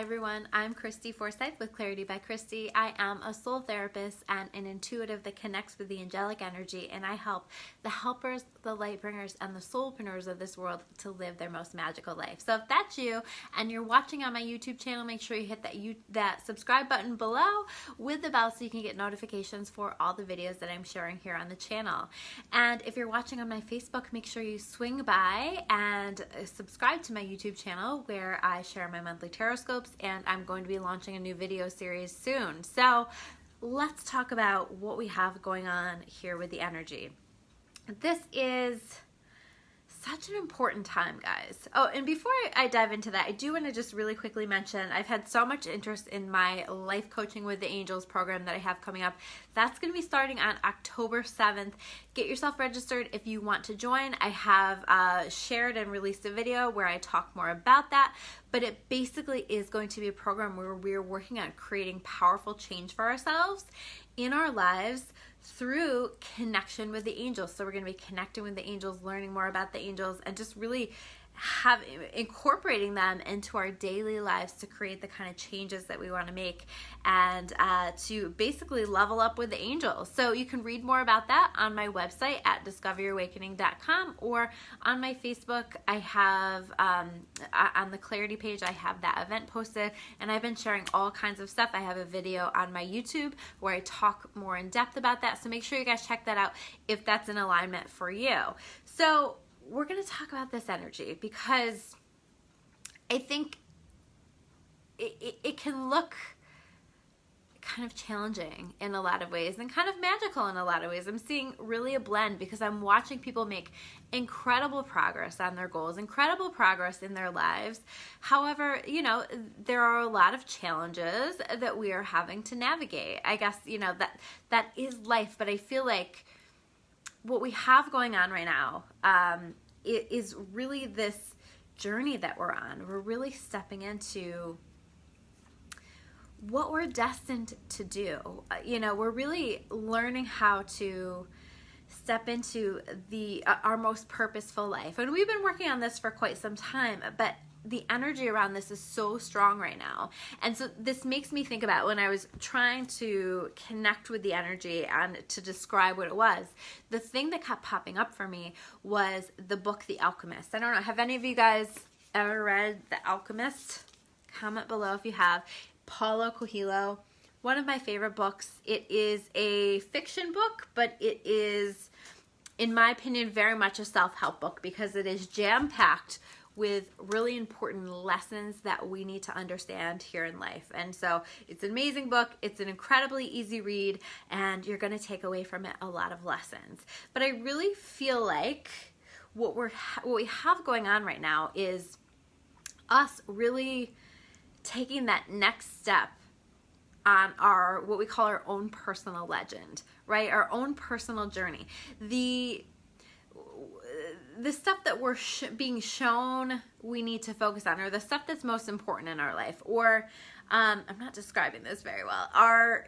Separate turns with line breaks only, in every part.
Hi everyone, I'm Christy Forsyth with Clarity by Christy. I am a soul therapist and an intuitive that connects with the angelic energy, and I help the helpers, the light bringers, and the soulpreneurs of this world to live their most magical life. So if that's you and you're watching on my YouTube channel, make sure you hit that subscribe button below with the bell so you can get notifications for all the videos that I'm sharing here on the channel. And if you're watching on my Facebook, make sure you swing by and subscribe to my YouTube channel where I share my monthly tarot scopes, and I'm going to be launching a new video series soon. So let's talk about what we have going on here with the energy. This is such an important time, guys. Oh, and before I dive into that, I do want to just really quickly mention I've had so much interest in my Life Coaching with the Angels program that I have coming up. That's going to be starting on October 7th. Get yourself registered if you want to join. I have shared and released a video where I talk more about that, but it basically is going to be a program where we're working on creating powerful change for ourselves in our lives through connection with the angels. So we're going to be connecting with the angels, learning more about the angels, and just really incorporating them into our daily lives to create the kind of changes that we want to make and to basically level up with the angels. So you can read more about that on my website at discoveryourawakening.com, or on my Facebook. I have on the Clarity page, I have that event posted, and I've been sharing all kinds of stuff. I have a video on my YouTube where I talk more in depth about that, so make sure you guys check that out if that's in alignment for you. So we're going to talk about this energy because I think it can look kind of challenging in a lot of ways and kind of magical in a lot of ways. I'm seeing really a blend because I'm watching people make incredible progress on their goals, incredible progress in their lives. However, you know, there are a lot of challenges that we are having to navigate. I guess, you know, that is life, but I feel like what we have going on right now it is really this journey that we're on. We're really stepping into what we're destined to do. You know, we're really learning how to step into our most purposeful life. And we've been working on this for quite some time, but the energy around this is so strong right now. And so this makes me think about when I was trying to connect with the energy and to describe what it was, the thing that kept popping up for me was the book, The Alchemist. I don't know, have any of you guys ever read The Alchemist? Comment below if you have. Paulo Coelho, one of my favorite books. It is a fiction book, but it is, in my opinion, very much a self-help book because it is jam-packed with really important lessons that we need to understand here in life. And so it's an amazing book. It's an incredibly easy read, and you're going to take away from it a lot of lessons. But I really feel like what we have going on right now is us really taking that next step on our, what we call our own personal legend, right? Our own personal journey. The stuff that we're being shown we need to focus on, or the stuff that's most important in our life, or I'm not describing this very well, our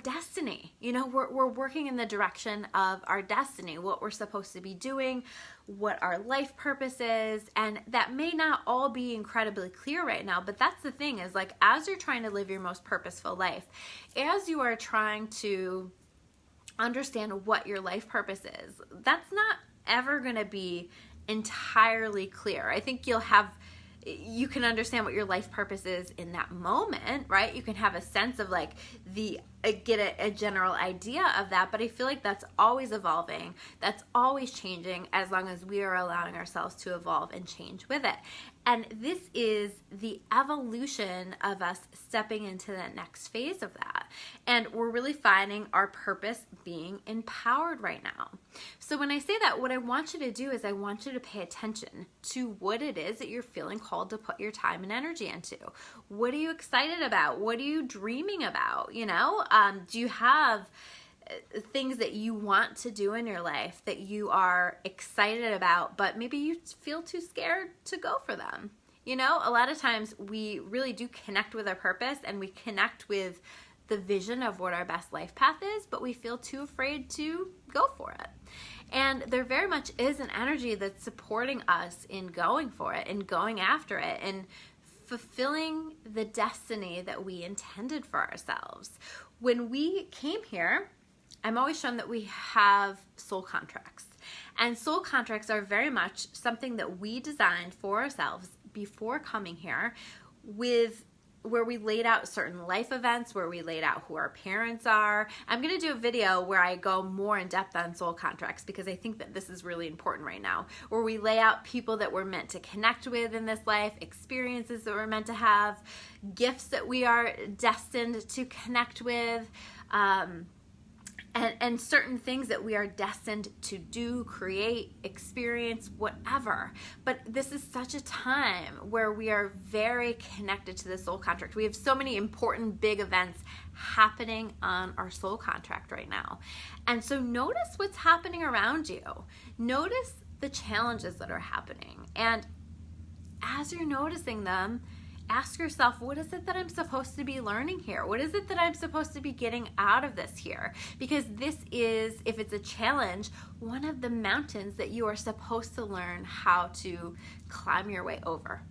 destiny. You know, we're working in the direction of our destiny, what we're supposed to be doing, what our life purpose is, and that may not all be incredibly clear right now, but that's the thing is, like, as you're trying to live your most purposeful life, as you are trying to understand what your life purpose is, that's not ever going to be entirely clear. I think you can understand what your life purpose is in that moment, right? You can have a sense of like get a general idea of that, but I feel like that's always evolving. That's always changing as long as we are allowing ourselves to evolve and change with it. And this is the evolution of us stepping into the next phase of that. And we're really finding our purpose being empowered right now. So when I say that, what I want you to do is I want you to pay attention to what it is that you're feeling called to put your time and energy into. What are you excited about? What are you dreaming about? You know, do you have things that you want to do in your life that you are excited about, but maybe you feel too scared to go for them? You know, a lot of times we really do connect with our purpose and we connect with the vision of what our best life path is, but we feel too afraid to go for it. And there very much is an energy that's supporting us in going for it and going after it and fulfilling the destiny that we intended for ourselves. When we came here, I'm always shown that we have soul contracts. And soul contracts are very much something that we designed for ourselves before coming here, where we laid out certain life events, where we laid out who our parents are. I'm going to do a video where I go more in depth on soul contracts because I think that this is really important right now, where we lay out people that we're meant to connect with in this life, experiences that we're meant to have, gifts that we are destined to connect with, and certain things that we are destined to do, create, experience, whatever. But this is such a time where we are very connected to the soul contract. We have so many important big events happening on our soul contract right now. And so notice what's happening around you. Notice the challenges that are happening. And as you're noticing them, ask yourself, what is it that I'm supposed to be learning here? What is it that I'm supposed to be getting out of this here? Because this is, if it's a challenge, one of the mountains that you are supposed to learn how to climb your way over,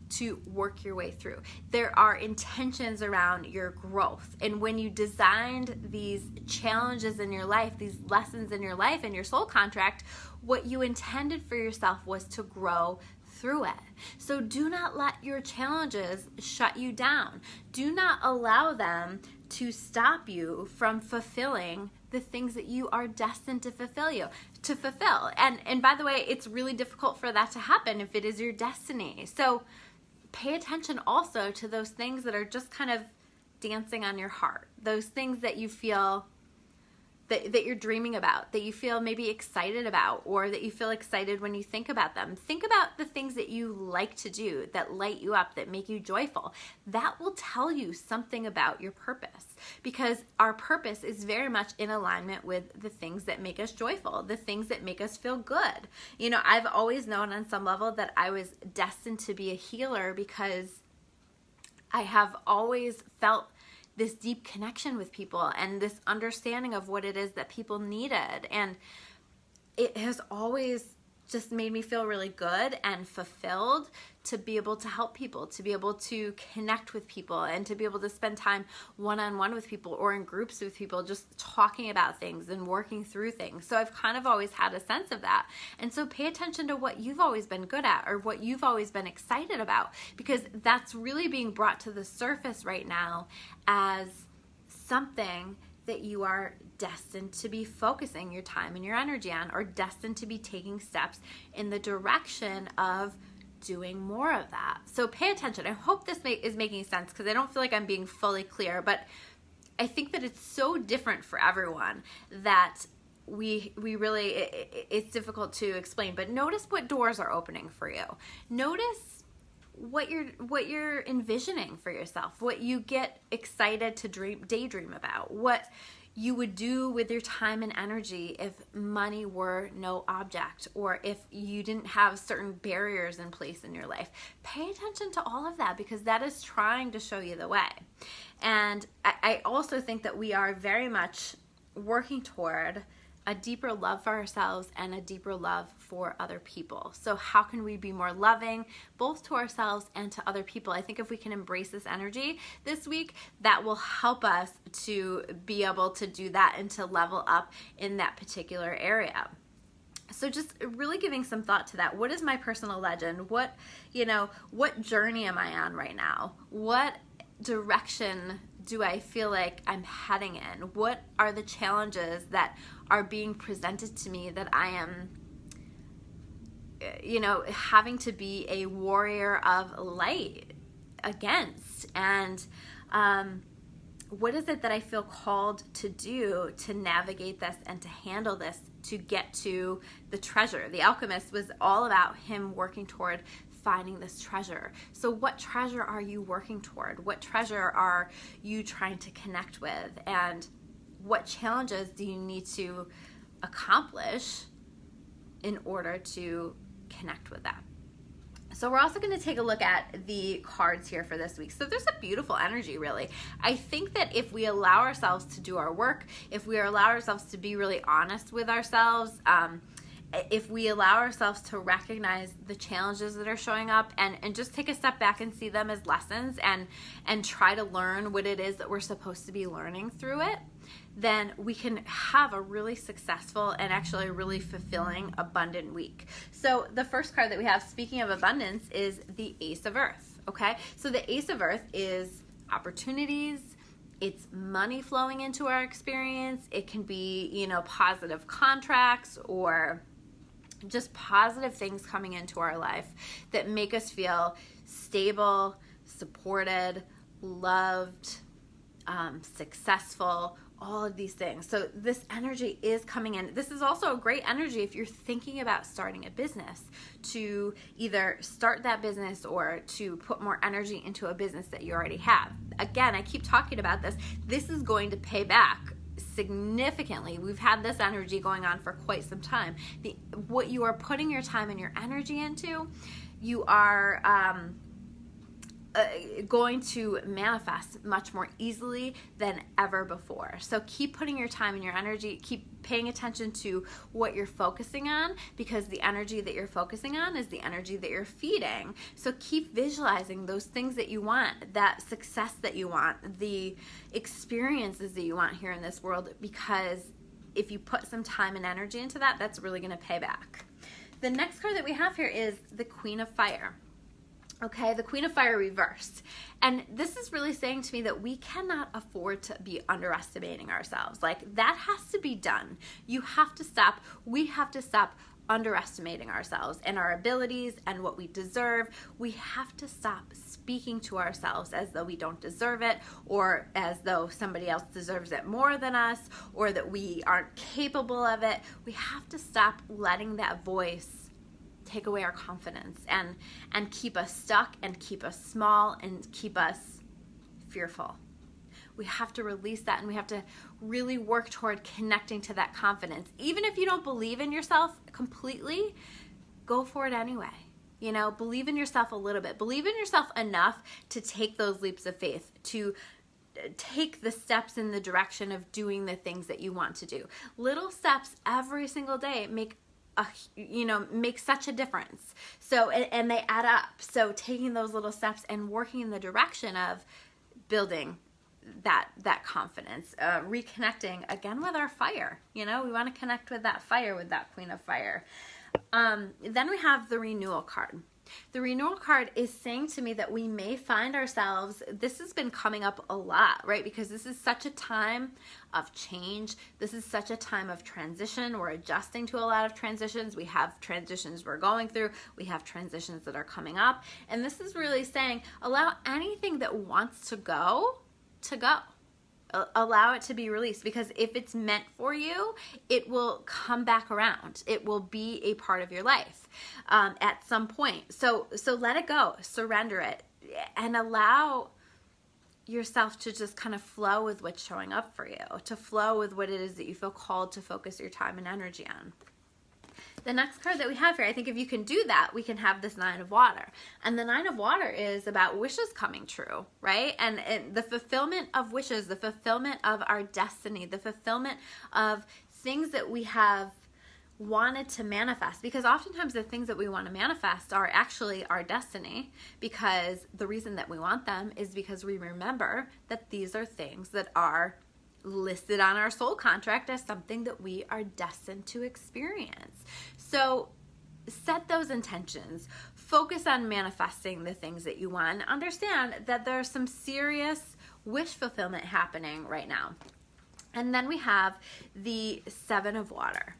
to work your way through. There are intentions around your growth. And when you designed these challenges in your life, these lessons in your life and your soul contract, what you intended for yourself was to grow through it. So do not let your challenges shut you down. Do not allow them to stop you from fulfilling the things that you are destined to fulfill. And by the way, it's really difficult for that to happen if it is your destiny. So pay attention also to those things that are just kind of dancing on your heart. Those things that you feel that you're dreaming about, that you feel maybe excited about, or that you feel excited when you think about them. Think about the things that you like to do, that light you up, that make you joyful. That will tell you something about your purpose, because our purpose is very much in alignment with the things that make us joyful, the things that make us feel good. You know, I've always known on some level that I was destined to be a healer because I have always felt this deep connection with people and this understanding of what it is that people needed. And it has always just made me feel really good and fulfilled to be able to help people, to be able to connect with people, and to be able to spend time one-on-one with people or in groups with people, just talking about things and working through things. So I've kind of always had a sense of that. And so pay attention to what you've always been good at or what you've always been excited about, because that's really being brought to the surface right now as something that you are destined to be focusing your time and your energy on, or destined to be taking steps in the direction of doing more of that. So pay attention. I hope this is making sense, because I don't feel like I'm being fully clear, but I think that it's so different for everyone that we really, it's difficult to explain. But notice what doors are opening for you. Notice what you're envisioning for yourself, what you get excited to daydream about, what you would do with your time and energy if money were no object, or if you didn't have certain barriers in place in your life. Pay attention to all of that, because that is trying to show you the way. And I also think that we are very much working toward a deeper love for ourselves and a deeper love for other people. So how can we be more loving, both to ourselves and to other people? I think if we can embrace this energy this week, that will help us to be able to do that and to level up in that particular area. So just really giving some thought to that. What is my personal legend? What journey am I on right now? What direction do I feel like I'm heading in? What are the challenges that are being presented to me that I am, having to be a warrior of light against? And what is it that I feel called to do to navigate this and to handle this, to get to the treasure? The Alchemist was all about him working toward finding this treasure. So what treasure are you working toward? What treasure are you trying to connect with? And what challenges do you need to accomplish in order to connect with that? So we're also going to take a look at the cards here for this week. So there's a beautiful energy, really. I think that if we allow ourselves to do our work, if we allow ourselves to be really honest with ourselves, if we allow ourselves to recognize the challenges that are showing up and just take a step back and see them as lessons and try to learn what it is that we're supposed to be learning through it, then we can have a really successful and actually a really fulfilling, abundant week. So the first card that we have, speaking of abundance, is the Ace of Earth, okay? So the Ace of Earth is opportunities, it's money flowing into our experience, it can be, positive contracts or just positive things coming into our life that make us feel stable, supported, loved, successful, all of these things. So this energy is coming in. This is also a great energy if you're thinking about starting a business, to either start that business or to put more energy into a business that you already have. Again, I keep talking about this. This is going to pay back significantly. We've had this energy going on for quite some time. What you are putting your time and your energy into, you are going to manifest much more easily than ever before. So keep putting your time and your energy, keep paying attention to what you're focusing on, because the energy that you're focusing on is the energy that you're feeding. So keep visualizing those things that you want, that success that you want, the experiences that you want here in this world, because if you put some time and energy into that, that's really going to pay back. The next card that we have here is the Queen of Fire. Okay, the Queen of Fire reversed. And this is really saying to me that we cannot afford to be underestimating ourselves. Like, that has to be done. You have to stop. We have to stop underestimating ourselves and our abilities and what we deserve. We have to stop speaking to ourselves as though we don't deserve it, or as though somebody else deserves it more than us, or that we aren't capable of it. We have to stop letting that voice take away our confidence and keep us stuck and keep us small and keep us fearful. We have to release that, and we have to really work toward connecting to that confidence. Even if you don't believe in yourself completely, go for it anyway. Believe in yourself a little bit. Believe in yourself enough to take those leaps of faith, to take the steps in the direction of doing the things that you want to do. Little steps every single day make such a difference. So, and they add up. So taking those little steps and working in the direction of building that confidence, reconnecting again with our fire. We want to connect with that fire, with that Queen of Fire. Then we have the Renewal card. The Renewal card is saying to me that we may find ourselves, this has been coming up a lot, right? Because this is such a time of change. This is such a time of transition. We're adjusting to a lot of transitions. We have transitions we're going through. We have transitions that are coming up. And this is really saying, allow anything that wants to go. Allow it to be released, because if it's meant for you, it will come back around. It will be a part of your life at some point. So let it go, surrender it, and allow yourself to just kind of flow with what's showing up for you, to flow with what it is that you feel called to focus your time and energy on. The next card that we have here, I think if you can do that, we can have this Nine of Water. And the Nine of Water is about wishes coming true, right? And the fulfillment of wishes, the fulfillment of our destiny, the fulfillment of things that we have wanted to manifest. Because oftentimes the things that we want to manifest are actually our destiny, because the reason that we want them is because we remember that these are things that are listed on our soul contract as something that we are destined to experience. So set those intentions, focus on manifesting the things that you want, and understand that there's some serious wish fulfillment happening right now. And then we have the Seven of Water.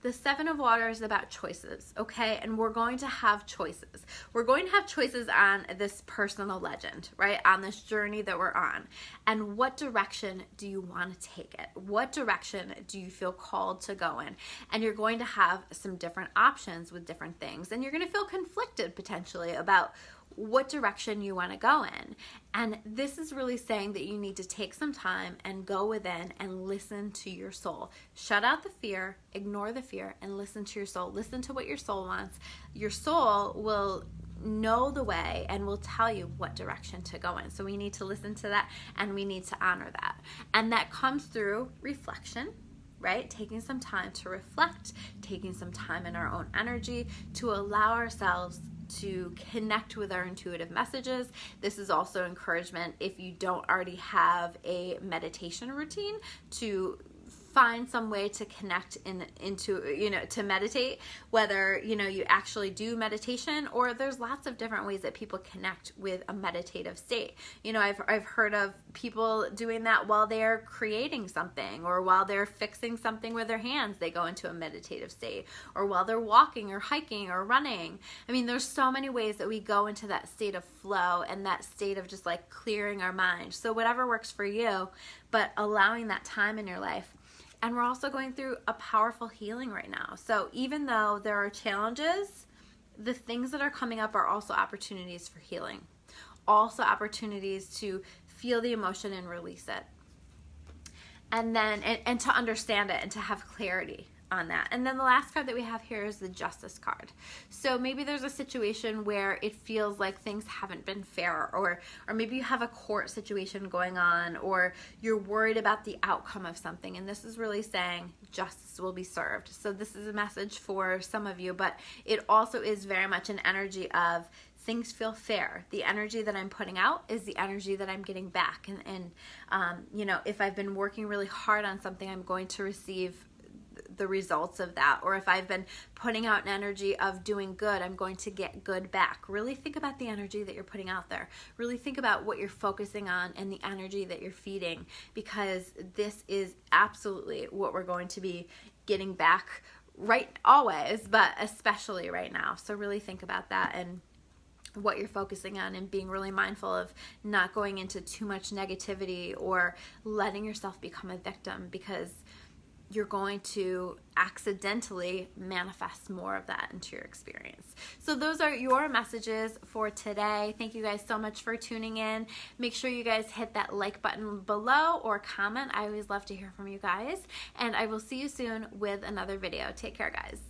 The Seven of Water is about choices, okay? And we're going to have choices. We're going to have choices on this personal legend, right? On this journey that we're on. And what direction do you want to take it? What direction do you feel called to go in? And you're going to have some different options with different things. And you're going to feel conflicted potentially about what direction you want to go in. And this is really saying that you need to take some time and go within and listen to your soul. Shut out the fear, ignore the fear, and listen to your soul. Listen to what your soul wants. Your soul will know the way and will tell you what direction to go in. So we need to listen to that, and we need to honor that. And that comes through reflection. right? Taking some time to reflect, taking some time in our own energy to allow ourselves to connect with our intuitive messages. This is also encouragement, if you don't already have a meditation routine, to find some way to connect into, to meditate, whether, you actually do meditation, or there's lots of different ways that people connect with a meditative state. I've heard of people doing that while they're creating something, or while they're fixing something with their hands, they go into a meditative state, or while they're walking or hiking or running. I mean, there's so many ways that we go into that state of flow and that state of just like clearing our mind. So whatever works for you, but allowing that time in your life. And we're also going through a powerful healing right now. So even though there are challenges, the things that are coming up are also opportunities for healing. Also opportunities to feel the emotion and release it. And then, and to understand it and to have clarity on that. And then the last card that we have here is the Justice card. So maybe there's a situation where it feels like things haven't been fair, or maybe you have a court situation going on, or you're worried about the outcome of something, and this is really saying justice will be served. So this is a message for some of you, but it also is very much an energy of things feel fair. The energy that I'm putting out is the energy that I'm getting back. And if I've been working really hard on something, I'm going to receive the results of that. Or if I've been putting out an energy of doing good, I'm going to get good back. Really think about the energy that you're putting out there. Really think about what you're focusing on and the energy that you're feeding, because this is absolutely what we're going to be getting back, right, always, but especially right now. So really think about that and what you're focusing on, and being really mindful of not going into too much negativity or letting yourself become a victim, because you're going to accidentally manifest more of that into your experience. So those are your messages for today. Thank you guys so much for tuning in. Make sure you guys hit that like button below or comment. I always love to hear from you guys. And I will see you soon with another video. Take care, guys.